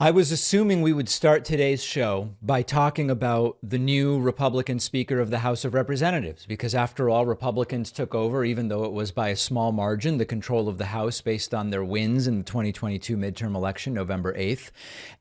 I was assuming we would start today's show by talking about the new Republican Speaker of the House of Representatives, because after all, Republicans took over, even though it was by a small margin, the control of the House based on their wins in the 2022 midterm election, November 8th.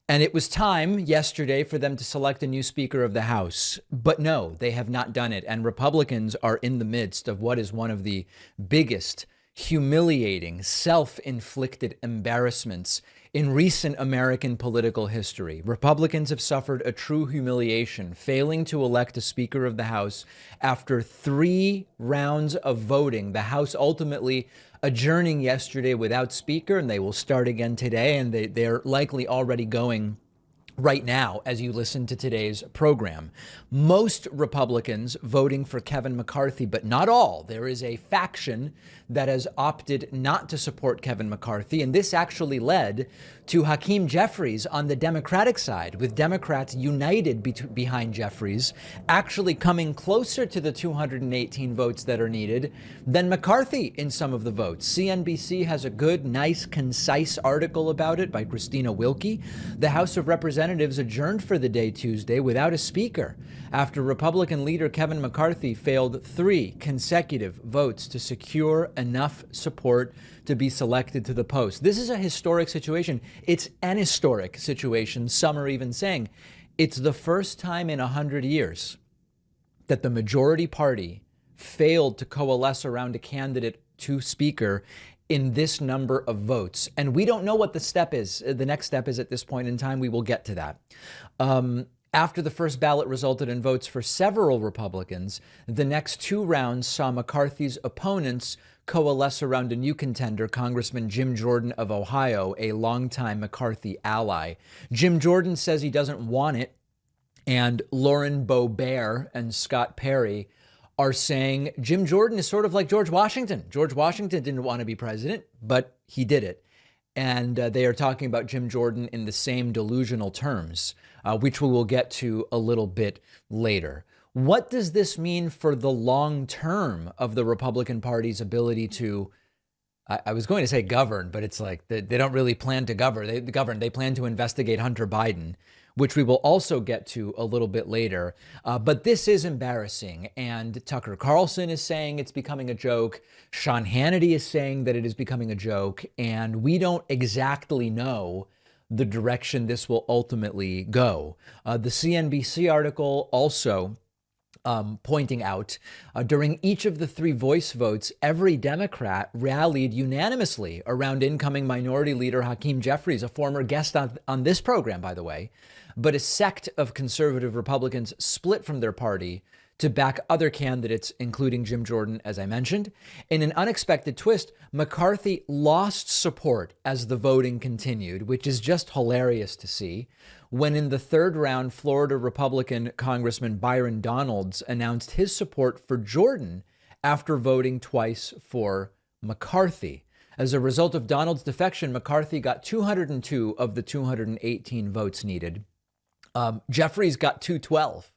And it was time yesterday for them to select a new Speaker of the House. But no, they have not done it. And Republicans are in the midst of what is one of the biggest, humiliating, self-inflicted embarrassments in recent American political history. Republicans have suffered a true humiliation, failing to elect a Speaker of the House after 3 rounds of voting. The House ultimately adjourning yesterday without Speaker, and they will start again today, and they're likely already going right now as you listen to today's program. Most Republicans voting for Kevin McCarthy, but not all. There is a faction that has opted not to support Kevin McCarthy, and this actually led to Hakeem Jeffries on the Democratic side, with Democrats united behind Jeffries, actually coming closer to the 218 votes that are needed than McCarthy in some of the votes. CNBC has a good, nice, concise article about it by Christina Wilkie. The House of Representatives adjourned for the day Tuesday without a speaker after Republican leader Kevin McCarthy failed 3 consecutive votes to secure enough support to be selected to the post. This is a historic situation. It's an historic situation. Some are even saying it's the first time in 100 years that the majority party failed to coalesce around a candidate to speaker in this number of votes. And we don't know what the step is. The next step is at this point in time. We will get to that. After the first ballot resulted in votes for several Republicans, the next 2 rounds saw McCarthy's opponents coalesce around a new contender, Congressman Jim Jordan of Ohio, a longtime McCarthy ally. Jim Jordan says he doesn't want it, and Lauren Boebert and Scott Perry are saying Jim Jordan is sort of like George Washington. George Washington didn't want to be president, but he did it. And they are talking about Jim Jordan in the same delusional terms, which we will get to a little bit later. What does this mean for the long term of the Republican Party's ability to, I was going to say govern, but it's like they don't really plan to govern. They plan to investigate Hunter Biden, which we will also get to a little bit later. But this is embarrassing. And Tucker Carlson is saying it's becoming a joke. Sean Hannity is saying that it is becoming a joke. And we don't exactly know the direction this will ultimately go. The CNBC article also pointing out during each of the 3 voice votes, every Democrat rallied unanimously around incoming Minority Leader Hakeem Jeffries, a former guest on this program, by the way. But a sect of conservative Republicans split from their party to back other candidates, including Jim Jordan, as I mentioned. In an unexpected twist, McCarthy lost support as the voting continued, which is just hilarious to see, when in the 3rd round, Florida Republican Congressman Byron Donalds announced his support for Jordan after voting twice for McCarthy. As a result of Donald's defection, McCarthy got 202 of the 218 votes needed. Jeffries got 212.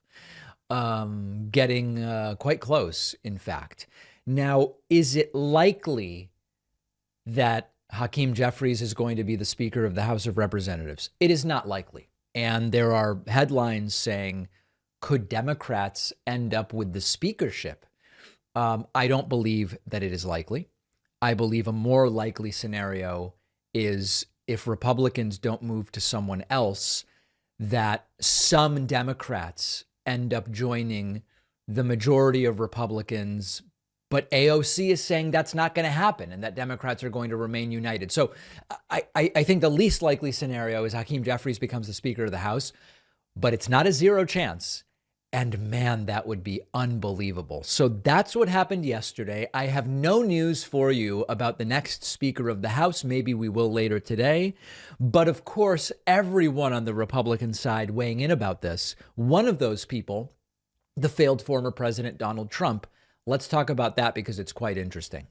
Getting quite close, in fact. Now, is it likely that Hakeem Jeffries is going to be the Speaker of the House of Representatives? It is not likely. And there are headlines saying, could Democrats end up with the speakership? I don't believe that it is likely. I believe a more likely scenario is if Republicans don't move to someone else, that some Democrats end up joining the majority of Republicans, but AOC is saying that's not going to happen and that Democrats are going to remain united. So I think the least likely scenario is Hakeem Jeffries becomes the Speaker of the House, but it's not a 0 chance. And man, that would be unbelievable. So that's what happened yesterday. I have no news for you about the next Speaker of the House. Maybe we will later today. But of course, everyone on the Republican side weighing in about this, one of those people, the failed former President Donald Trump. Let's talk about that because it's quite interesting.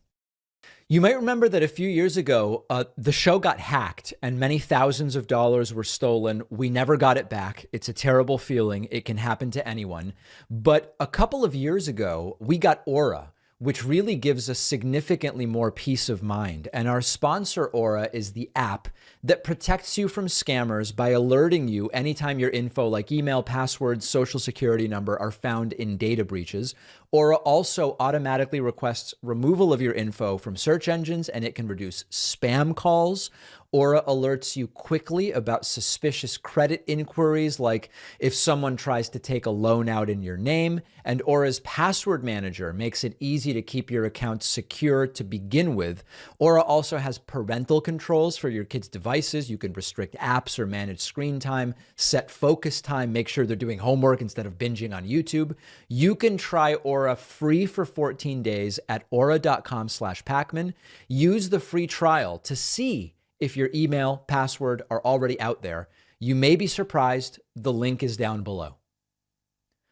You might remember that a few years ago, the show got hacked and many thousands of dollars were stolen. We never got it back. It's a terrible feeling. It can happen to anyone. But a couple of years ago, we got Aura, which really gives us significantly more peace of mind. And our sponsor, Aura, is the app that protects you from scammers by alerting you anytime your info like email, passwords, social security number are found in data breaches. Aura also automatically requests removal of your info from search engines, and it can reduce spam calls. Aura alerts you quickly about suspicious credit inquiries, like if someone tries to take a loan out in your name. And Aura's password manager makes it easy to keep your account secure to begin with. Aura also has parental controls for your kids' devices. You can restrict apps or manage screen time, set focus time, make sure they're doing homework instead of binging on YouTube. You can try Aura free for 14 days at aura.com/Pacman. Use the free trial to see if your email, password are already out there. You may be surprised. The link is down below.